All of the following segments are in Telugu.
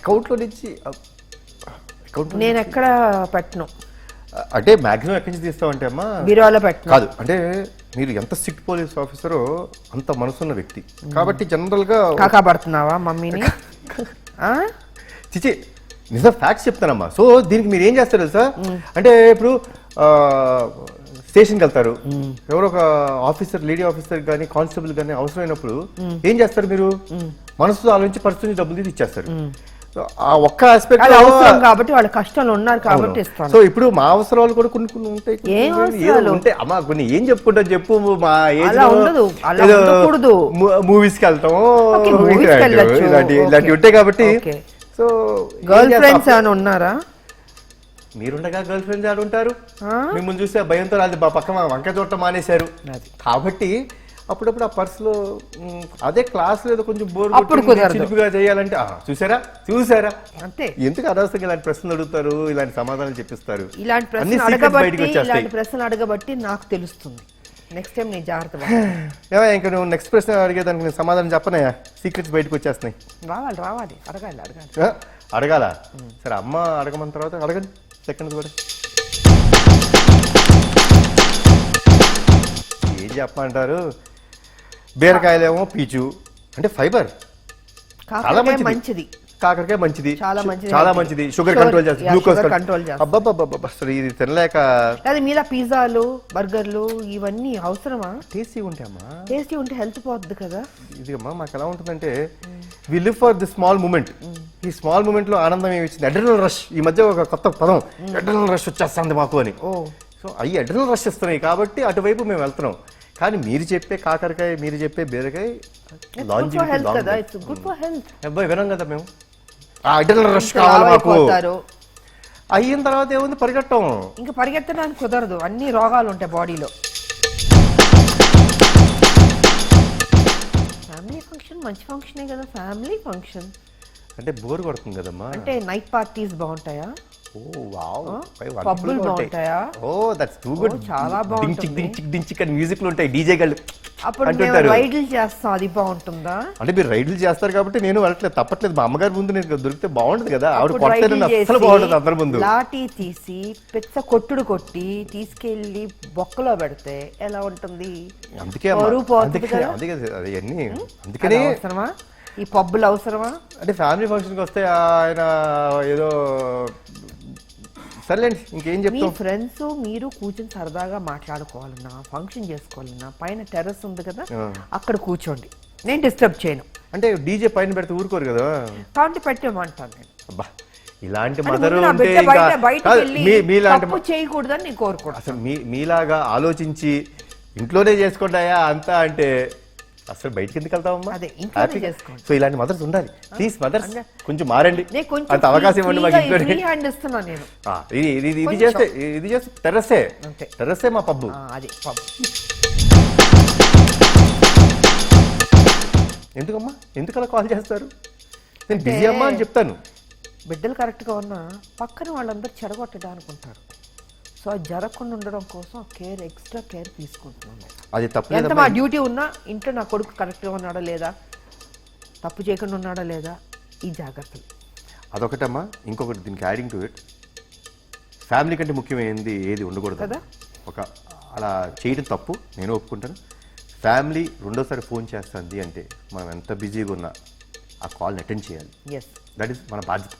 అకౌంట్లో నుంచి నేను ఎక్కడ పెట్టను. అంటే మాక్సిమం ఎక్కడి నుంచి తీస్తామంటే అమ్మా బీరువాలో పెట్టను కాదు. అంటే మీరు ఎంత స్ట్రిక్ట్ పోలీస్ ఆఫీసరో అంత మనసున్న వ్యక్తి కాబట్టి జనరల్గా కాకా పడుతున్నావా మమ్మీని? చిచి నిజం ఫ్యాక్ట్స్ చెప్తానమ్మా. సో దీనికి మీరు ఏం చేస్తారు తెలుసా, అంటే ఇప్పుడు స్టేషన్కి వెళ్తారు, ఎవరో ఒక ఆఫీసర్ లేడీ ఆఫీసర్ కానీ కానిస్టేబుల్ కానీ అవసరమైనప్పుడు ఏం చేస్తారు, మీరు మనసుతో ఆలోచించి పరిస్థితి డబ్బులు తీసి ఇచ్చేస్తారు. ఆ ఒక్క ఆస్పెక్ట్ కాబట్టి వాళ్ళ కష్టాలు ఉన్నారు కాబట్టి ఇస్తాను. సో ఇప్పుడు మా అవసరాలు కూడా కొన్ని కొన్ని ఉంటాయి. ఉంటాయి అమ్మా, కొన్ని ఏం చెప్పుకుంటాం చెప్పు. మా ఏజ్ మూవీస్ కి వెళ్తాం, ఇలాంటివి ఉంటాయి కాబట్టి. సో గర్ల్ ఫ్రెండ్స్ ఏమైనా ఉన్నారా? మీరుండగా గర్ల్ ఫ్రెండ్స్ ఆడు ఉంటారు. మిమ్మల్ని చూస్తే భయంతో అది పక్కన వంకాయ తోట మానేశారు కాబట్టి అప్పుడప్పుడు ఆ పర్సులో అదే క్లాస్ లేదు కొంచెం బోర్ చిలుపుగా చేయాలంటే చూసారా చూసారా అంతే. ఎందుకు అనవసరంగా ఇలాంటి ప్రశ్నలు అడుగుతారు, ఇలాంటి సమాధానాలు చెప్పిస్తారు. ఇలాంటి ప్రశ్నలు అడగబట్టి నాకు తెలుస్తుంది. నెక్స్ట్ టైం నేను జాగ్రత్త. ఇంకా నువ్వు నెక్స్ట్ ప్రశ్న అడిగేదానికి నేను సమాధానం చెప్పనయా, సీక్రెట్స్ బయటకు వచ్చేస్తున్నాయి. రావాలి అడగాలి. అడగాల సరే, అమ్మ అడగమన్న తర్వాత అడగండి. సెకండ్ కూడా ఏం చెప్పమంటారు, బీరకాయలేమో పీచు అంటే ఫైబర్ చాలా మంచిది, కాకరకాయ మంచిది, చాలా మంచిది, షుగర్ కంట్రోల్ చేస్తుంది, గ్లూకోజ్ కంట్రోల్ చేస్తుంది. అబ్బబ్బబ్బబ్బ ఇది తినలేక. అది మీద పిజ్జాలు బర్గర్లు ఇవన్నీ అవసరమా? టేస్టీ ఉంటాయమ్మా, టేస్టీ ఉంటే హెల్త్ పోద్ది కదా. ఇది అమ్మా మాకు ఎలా ఉంటుందంటే we live for the small moment. ఈ స్మాల్ మూమెంట్ లో ఆనందం ఏమి ఇచ్చింది, అడ్రినల్ రష్. ఈ మధ్య ఒక కొత్త పదం అడ్రినల్ రష్ వచ్చేస్తుంది మాకు అని. సో అవి అడ్రినల్ రష్ ఇస్తున్నాయి కాబట్టి అటువైపు మేము వెళ్తున్నాం. కానీ మీరు చెప్పే కాకరకాయ, మీరు చెప్పే బీరకాయ అబ్బాయి వినం కదా మేము. అడ్రినల్ రష్ కావాలి మాకు. అయిన తర్వాత ఏముంది, పరిగెట్టం. ఇంకా పరిగెత్తడానికి కుదరదు, అన్ని రోగాలు ఉంటాయి బాడీలో. ఫ్యామిలీ ఫంక్షన్ మంచి ఫంక్షనే కదా. ఫ్యామిలీ ఫంక్షన్ అంటే బోర్ కొడుతుంది కదమ్మా. అంటే నైట్ పార్టీస్ బాగుంటాయా? పబ్బులు బాగుంటాయా? That's too good. చాలా బాగుంటుంది. డించిక్ అని మ్యూజిక్లు ఉంటాయి, డీజే గళ్ళు. అప్పుడు మేము రైడ్లు చేస్తాం, అది బాగుంటుందా? అంటే మీరు రైడ్లు చేస్తారు కాబట్టి నేను వెళ్ళట్లేదు, తప్పట్లేదు. మా అమ్మగారి ముందు నేను దొరికితే బాగుంటుంది కదా, ఆవిడ అసలు బాగుంటుంది అందరి ముందు. లాఠీ తీసి పెద్ద కొట్టుడు కొట్టి తీసుకెళ్లి బొక్కలో పెడితే ఎలా ఉంటుంది? అందుకే అందుకనే అవసరమా ఈ పబ్బులు, అవసరమా? అంటే ఫ్యామిలీ ఫంక్షన్కి వస్తే ఆయన ఏదో సర్లేండి, ఇంకేం చెప్తాం. మీ ఫ్రెండ్స్ మీరు కూర్చొని సరదాగా మాట్లాడుకోవాలన్నా, ఫంక్షన్ చేసుకోవాలన్నా పైన టెర్రస్ ఉంది కదా, అక్కడ కూర్చోండి, నేను డిస్టర్బ్ చేయను. అంటే డీజే పైన పెడితే ఊరుకోరు కదా, కాబట్టి పెట్టేమంటాను నేను. అబ్బా ఇలాంటి మదరు చేయకూడదని నేను కోరుకోను. అసలు మీలాగా ఆలోచించి ఇంట్లోనే చేసుకోండాయా అంతా అంటే అసలు బయటికి ఎందుకు వెళ్తామమ్మా? సో ఇలాంటి మదర్స్ ఉండాలి. ప్లీజ్ మదర్స్ కొంచెం మారండి, అంత అవకాశం ఇవ్వండి మాకు. ఇది చేస్తే టెర్రస్సే మా పబ్బు. ఎందుకమ్మా, ఎందుకు అలా కాల్ చేస్తారు? నేను బిజీ అమ్మా అని చెప్తాను. బిడ్డలు కరెక్ట్గా ఉన్నా పక్కన వాళ్ళందరూ చెడగొట్టడానికి. సో అది జరగకుండా ఉండడం కోసం కేర్, ఎక్స్ట్రా కేర్ తీసుకుంటున్నాను. అది తప్పు. ఎంత మా డ్యూటీ ఉన్నా ఇంట్లో నా కొడుకు కరెక్ట్గా ఉన్నాడా లేదా, తప్పు చేయకుండా ఉన్నాడా లేదా, ఈ జాగ్రత్తలు. అదొకటమ్మా. ఇంకొకటి దీనికి యాడింగ్ టు ఇట్, ఫ్యామిలీ కంటే ముఖ్యమైనది ఏది ఉండకూడదు కదా. ఒక అలా చేయడం తప్పు, నేను ఒప్పుకుంటాను. ఫ్యామిలీ రెండోసారి ఫోన్ చేస్తుంది అంటే మనం ఎంత బిజీగా ఉన్నా ఆ కాల్ని అటెండ్ చేయాలి. దట్ ఈస్ మన బాధ్యత.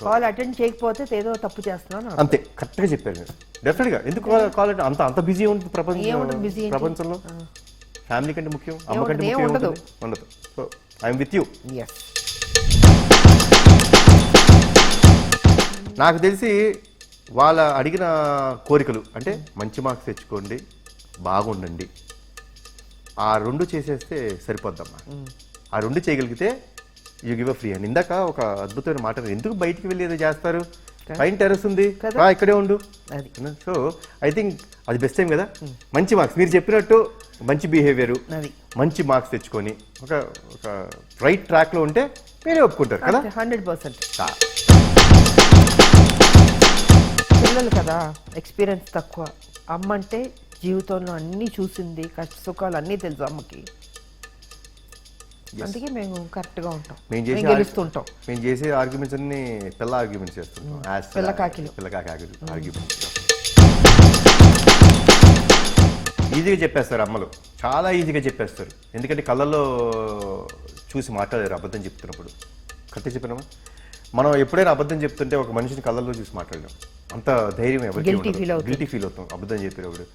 కాల్ అటెండ్ చేయకపోతే ఏదో తప్పు చేస్తున్నాను అంతే. కరెక్ట్గా చెప్పారు మీరు. డెఫినెట్గా ఎందుకు కాల్ అంత అంత బిజీ ఉంటుంది ప్రపంచంలో. ఫ్యామిలీ కంటే ముఖ్యం, అమ్మ కంటే ముఖ్యం ఉండదు. So I'm with you. నాకు తెలిసి వాళ్ళ అడిగిన కోరికలు అంటే మంచి మార్క్స్ తెచ్చుకోండి, బాగుండండి, ఆ రెండు చేసేస్తే సరిపోద్దమ్మా. ఆ రెండు చేయగలిగితే you give a free and. ఇందాక ఒక అద్భుతమైన మాట, ఎందుకు బయటికి వెళ్ళి ఏదో చేస్తారు, పైన టెర్రస్ ఉంది ఇక్కడే ఉండు. సో ఐ థింక్ అది బెస్ట్ టైం కదా. మంచి మార్క్స్ మీరు చెప్పినట్టు, మంచి బిహేవియర్, మంచి మార్క్స్ తెచ్చుకొని ఒక రైట్ ట్రాక్ లో ఉంటే మీరే ఒప్పుకుంటారు కదా. 100%. పిల్లలు కదా, ఎక్స్పీరియన్స్ తక్కువ. అమ్మ అంటే జీవితంలో అన్నీ చూసింది, కష్ట సుఖాలు అన్నీ తెలుసు అమ్మకి. అందుకే మేము కరెక్ట్గా ఉంటాం, మేము మేము చేసే గెలుస్తుంటాం. మేము చేసే ఆర్గ్యుమెంట్స్ అన్ని పిల్ల ఆర్గ్యుమెంట్స్ చేస్తుంటాం. పిల్లకాకిలు. పిల్లకాకి ఆర్గ్యుమెంట్స్ ఈజీగా చెప్పేస్తారు అమ్మలు, చాలా ఈజీగా చెప్పేస్తారు. ఎందుకంటే కళ్ళల్లో చూసి మాట్లాడారు అబద్ధం చెప్తున్నప్పుడు. కరెక్ట్ చెప్పినామా? మనం ఎప్పుడైనా అబద్ధం చెప్తుంటే ఒక మనిషిని కళ్ళల్లో చూసి మాట్లాడలేం. అంత ధైర్యం Guilty feel అవుతుంది. గిల్టీ ఫీల్ అవుతాం అబద్ధం చెప్పేటప్పుడు.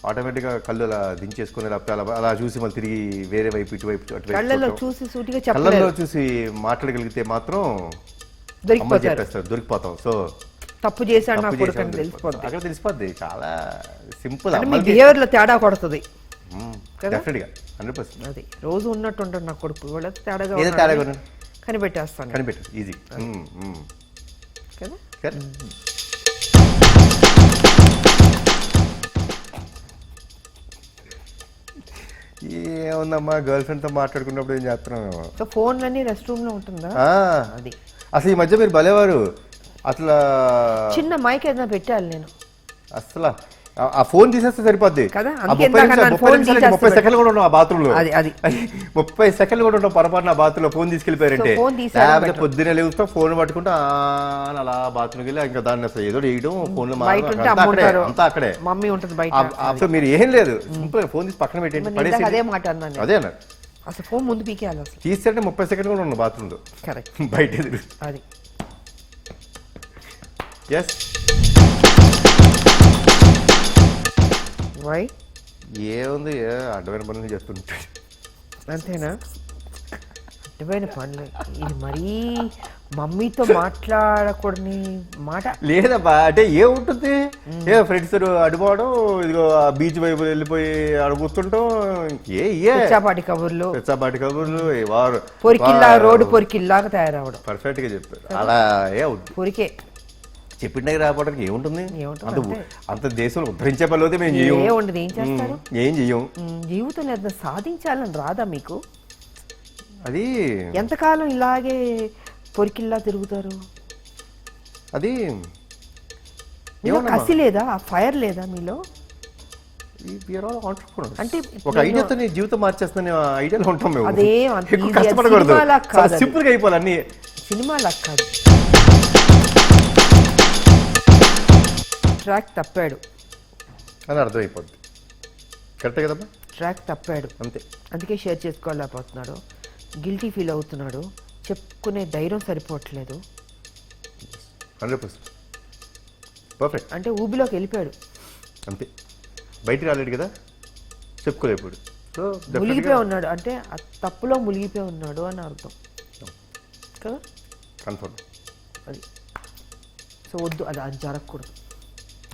ఆటోమేటిక్గా కళ్ళు అలా దించేసుకుని లేకపోతే అలా చూసి మళ్ళీ తిరిగి వేరే వైపు ఇటువైపు కళ్ళల్లో అటువైపు చూసి సూటిగా కళ్ళల్లో చెప్పలేదు, చూసి మాట్లాడగలిగితే మాత్రం అమ్మ దొరికిపోతారు. చెప్పేస్తారు, దొరికిపోతాం. సో తప్పు చేశాడు నా తప్పు కొడుకు చేసామని అని తెలిసిపోద్ది. అక్కడ తెలిసిపోద్ది. చాలా సింపుల్. అంటే మీ బిహేవియర్లో తేడా కొడుతుంది కదా? డెఫినెట్గా 100%. అది రోజు ఉన్నట్టు ఉంటాడు నా కొడుకు, వాళ్ళ తేడాగా ఏదో ఉన్నాడని తేడా కొన్నాను కనిపెట్టేస్తాను కనిపెట్టు ఈజీ కదా. ఏముందమ్మా, గర్ల్ ఫ్రెండ్తో మాట్లాడుకున్నప్పుడు ఏం చేస్తున్నాను. సో ఫోన్లన్నీ రెస్ట్ రూమ్ లో ఉంటుందా? అది అసలు ఈ మధ్య మీరు భలేవారు. అసలు చిన్న మైక్ ఏదైనా పెట్టాలి నేను అసలు ఆ ఫోన్ తీసేస్తే సరిపోద్ది కదా, ఆ అందుకే 30 ఇందాక నన్ను ఫోన్ 30 సెకండ్లు కూడా ఉండవు ఆ బాత్రూంలో. అది 30 సెకండ్లు కూడా ఉండవు పొరపాటు నా బాత్రూంలో ఫోన్ తీసుకెళ్ళిపోయారంటే. సో ఫోన్ తీసేయడం లేకపోతే better. పొద్దునే లేవుతాం ఫోన్ పట్టుకుంటా అని అలా బాత్రూమ్కి వెళ్ళి ఇంకా దాన్ని అసలు ఏదో వేయడం ఫోన్లో బయట ఉంటే అమ్మ ఉంటారు, అంతా అక్కడే. మమ్మీ ఉంటుంది బయట. అసలు మీరు ఏం లేదు, సింపుల్ ఫోన్ తీసి పక్కన పెట్టండి, మరి పడేసి. ఇందాక అదే మాట అన్నాను నేను. అదే అన్నారు అసలు ఫోన్ ముందు పీకేయాలి అసలు. తీస్తే 30 సెకండ్లు కూడా ఉన్నాం బాత్రూంలో, కరెక్ట్. బయట ఎదురు. అది ఎస్. వై ఏముంది, అడ్డమైన పనులు చేస్తుంటాడు అంతేనా? అడ్డమైన పనులు. ఇది మరీ మమ్మీతో మాట్లాడకూడని మాట. లేదబ్బా, అంటే ఏముంటుంది, ఏ ఫ్రెండ్స్ అడిపోవడం, ఇదిగో బీచ్ వైపు వెళ్ళిపోయి అడుగుతుంటాం. చాపాటి కబుర్లు, పెచ్చాపాటి కబుర్లు, వారు పొరికిల్లా రోడ్డు పొరికిల్లాగా తయారవడం. పర్ఫెక్ట్ గా చెప్పారు. అలా ఏ అవుతుంది, పొరికే చెప్పిన దగ్గర రావడానికి ఏముంటుంది. ఏముంటుంది అంత దేశంలో ఉద్ధరించే పనులు అయితే మేము చెయ్యం. ఏముండదు, ఏం చేస్తారు? ఏం చెయ్యం. జీవితంలో ఏదైనా సాధించాలని రాదా మీకు? అది ఎంతకాలం ఇలాగే పొరికిల్లా తిరుగుతారు? అది మీలో కసి లేదా, ఆ ఫైర్ లేదా మీలో? అంటే ఒక ఐడియాతో నీ జీవితం మార్చేస్తున్న ఐడియాలో ఉంటాం మేము. అదే అంత ఎక్కువ easy. కష్టపడకూడదు, సినిమాలా కాదు, సింపుల్ గా అయిపోవాలి అన్ని. సినిమాలా కాదు. ట్రాక్ తప్పాడు అని అర్థమైపోద్ది. కరెక్టే కదమ్మా? ట్రాక్ తప్పాడు అంతే. అందుకే షేర్ చేసుకోలేకపోతున్నాడు, గిల్టీ ఫీల్ అవుతున్నాడు, చెప్పుకునే ధైర్యం సరిపోవట్లేదు. 100% పర్ఫెక్ట్. అంటే ఊబిలోకి వెళ్ళిపోయాడు, అంతే. బయటికి రాలేడు కదా, చెప్పుకోలేకపోయాడు. సో మునిగిపోయి ఉన్నాడు. అంటే ఆ తప్పులో మునిగిపోయి ఉన్నాడు అని అర్థం కదా. కన్ఫర్మ్. అది సో వద్దు, అది జరగకూడదు.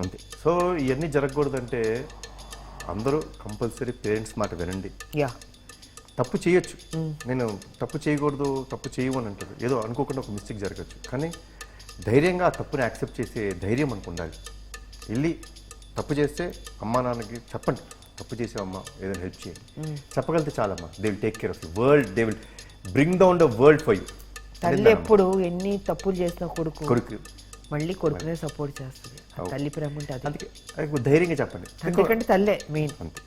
అంతే. సో ఇవన్నీ జరగకూడదంటే అందరూ కంపల్సరీ పేరెంట్స్ మాట వినండి. యా, తప్పు చేయొచ్చు, నేను తప్పు చేయకూడదు, తప్పు చేయమని అంటారు. ఏదో అనుకోకుండా ఒక మిస్టేక్ జరగచ్చు, కానీ ధైర్యంగా ఆ తప్పుని యాక్సెప్ట్ చేసే ధైర్యం మనకు ఉండాలి. వెళ్ళి తప్పు చేస్తే అమ్మా నాన్నకి చెప్పండి, తప్పు చేసావమ్మా ఏదైనా హెల్ప్ చేయండి. చెప్పగలిగితే చాలమ్మా. They will take care of you world, they will bring down the world for you. తల్లి ఎప్పుడు ఎన్ని తప్పులు చేసిన కొడుకు మళ్ళీ కొడుకునే సపోర్ట్ చేస్తుంది. తల్లి ప్రేమ ఉంటే అది. అందుకే ధైర్యంగా చెప్పండి. ఎందుకంటే తల్లే మెయిన్. అంతే.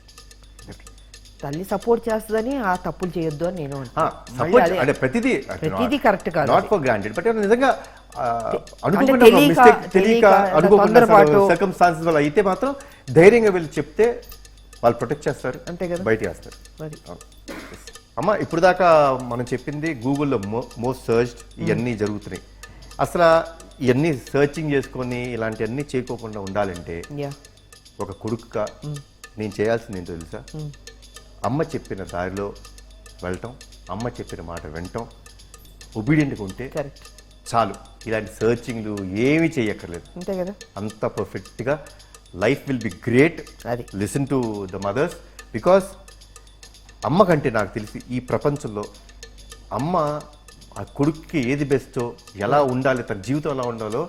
తల్లి సపోర్ట్ చేస్తుందని ఆ తప్పులు చేయొద్దు అని నేను అంటే ప్రతిదీ కరెక్ట్ కాదు, నాట్ ఫర్ గ్రాంటెడ్. బట్ నిజంగా తెలియక సర్కమ్స్టాన్సెస్ వల్ల అయితే మాత్రం ధైర్యంగా వెళ్ళి చెప్తే వాళ్ళు ప్రొటెక్ట్ చేస్తారు, అంతే కదా, బయట వేస్తారు. అమ్మ ఇప్పుడు దాకా మనం చెప్పింది గూగుల్లో మోస్ట్ సర్చ్డ్ ఇవన్నీ జరుగుతున్నాయి. అసలు ఇవన్నీ సర్చింగ్ చేసుకొని ఇలాంటివన్నీ చేయకోకుండా ఉండాలంటే ఒక కొడుకుగా నేను చేయాల్సింది ఏంటో తెలుసా? అమ్మ చెప్పిన దారిలో వెళ్ళటం, అమ్మ చెప్పిన మాట వినటం, ఒబీడియంట్గా ఉంటే చాలు. ఇలాంటి సర్చింగ్లు ఏమీ చేయక్కర్లేదు, అంతే కదా. అంత పర్ఫెక్ట్గా life will be great. Listen to the mothers, because అమ్మ కంటే నాకు తెలిసి ఈ ప్రపంచంలో అమ్మ ఆ కొడుక్కి ఏది బెస్టో, ఎలా ఉండాలి, తన జీవితం ఎలా ఉండాలో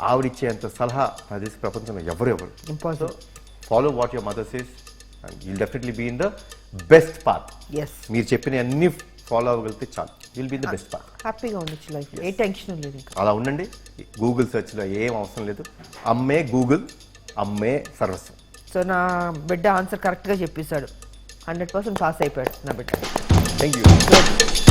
ఆవిడిచ్చేంత సలహా నాకు తెలిసి ప్రపంచంలో ఎవరు impossible. Follow what your mother says and you'll definitely be in the best path. మీరు చెప్పిన అన్ని ఫాలో అవ్వగలిగితే చాలు, will be in the best path. హ్యాపీగా ఉండొచ్చు లైఫ్, ఏ టెన్షన్ లేదు. అలా ఉండండి. గూగుల్ సెర్చ్లో ఏం అవసరం లేదు, అమ్మే గూగుల్, అమ్మే సర్వస్వం. సో నా బిడ్డ ఆన్సర్ కరెక్ట్గా చెప్పేశాడు, 100% పాస్ అయిపోయాడు నా బిడ్డ. Thank you